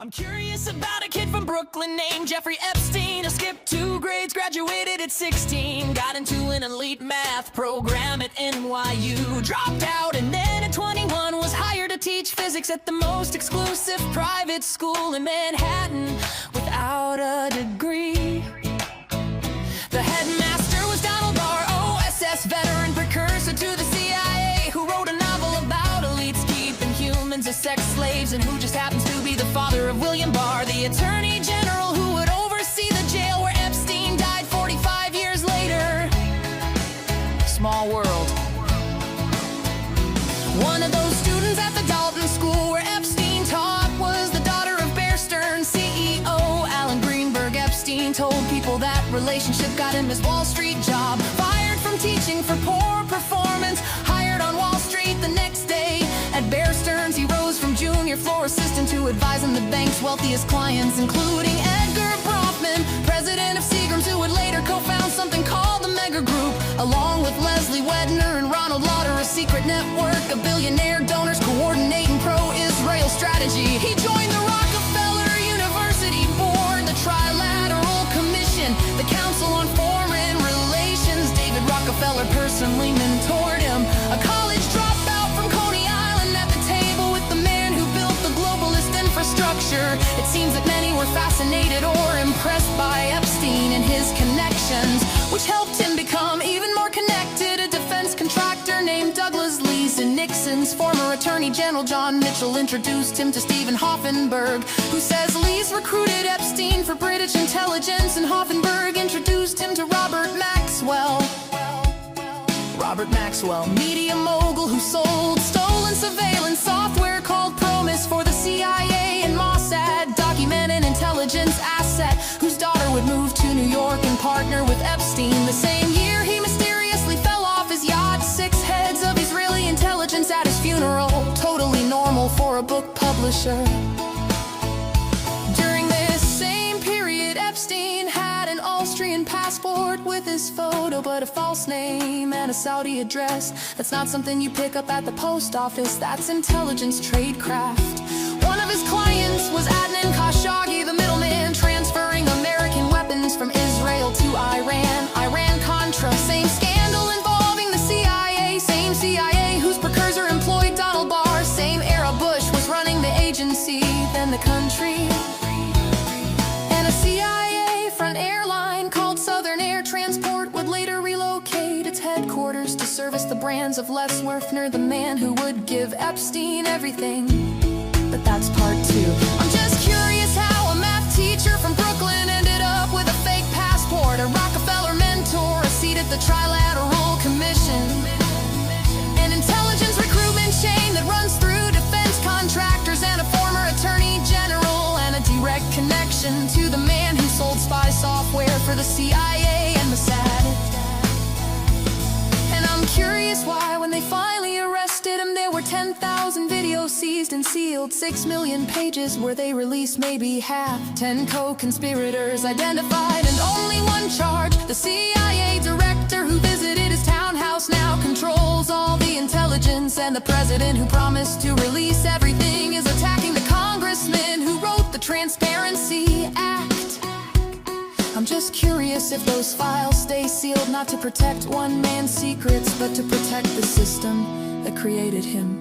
I'm curious about a kid from Brooklyn named Jeffrey Epstien. Who skipped 2 grades, graduated at 16. Got into an elite math program at NYU. Dropped out and then at 21 was hired to teach physics at the most exclusive private school in Manhattan without a degree. The headmaster was Donald Barr, OSS veteran, precursor to the CIA, who wrote a novel about elites keeping humans as sex slaves, and who just happens to be the father of William Barr, the attorney general who would oversee the jail where Epstein died 45 years later. Small world. One of those students at the Dalton school where Epstein taught was the daughter of Bear Stearns CEO Alan Greenberg. Epstein told people that relationship got him his Wall Street job. Fired from teaching for poor performance, hired on Wall Street the next day. At Bear Stearns he rose from junior floor assistant to advising the bank's wealthiest clients, including Edgar Bronfman, president of Seagram's, who would later co-found something called the Mega Group, along with Leslie Wedner and Ronald Lauder, a secret network of billionaire donors coordinating pro-Israel strategy. He joined the Rockefeller University Board, the Trilateral Commission, the Council on Foreign Relations. David Rockefeller personally mentored him, a college dropout from Coney Island, at the table with the man who built the globalist infrastructure. It seems that many were fascinated or impressed by Epstein and his connections, which helped him become even more connected. A defense contractor named Douglas Lee's and Nixon's former Attorney General John Mitchell introduced him to Stephen Hoffenberg, who says Lee's recruited Epstein for British intelligence, and Hoffenberg introduced him to Robert Maxwell. Robert Maxwell, media mogul who sold stolen surveillance software called Promise for the CIA and Mossad, document an intelligence asset whose daughter would move to New York and partner with Epstein. The same year he mysteriously fell off his yacht. 6 heads of Israeli intelligence at his funeral, totally normal for a book publisher. During this same period, Epstein had an Austrian passport with his photo, but a false name and a Saudi address. That's not something you pick up at the post office, that's intelligence tradecraft. One of his clients was Adnan Khashoggi, the middleman transferring American weapons from Israel to Iran. Iran-Contra, same scandal involving the CIA, same CIA whose precursor employed Donald Barr, same era Bush was running the agency, then the country. And a CIA front airline called Southern Air Transport would later relocate its headquarters to service the brands of Les Werfner, the man who would give Epstein everything. But that's part 2. I'm just curious how a math teacher from Brooklyn ended up with a fake passport, a Rockefeller mentor, a seat at the Trilateral Commission, an intelligence recruitment chain that runs through defense contractors, and a former attorney general, and a direct connection to the man who sold spy software for the CIA and Mossad. And I'm curious why, when they finally arrested him, there were 10,000 videos seized and sealed, 6 million pages were they released, maybe half. 10 co-conspirators identified and only one charge. The CIA director who visited his townhouse now controls all the intelligence, and the president who promised to release everything is attacking the congressman who wrote the Transparency Act. I'm just curious if those files stay sealed, not to protect one man's secrets, but to protect the system that created him.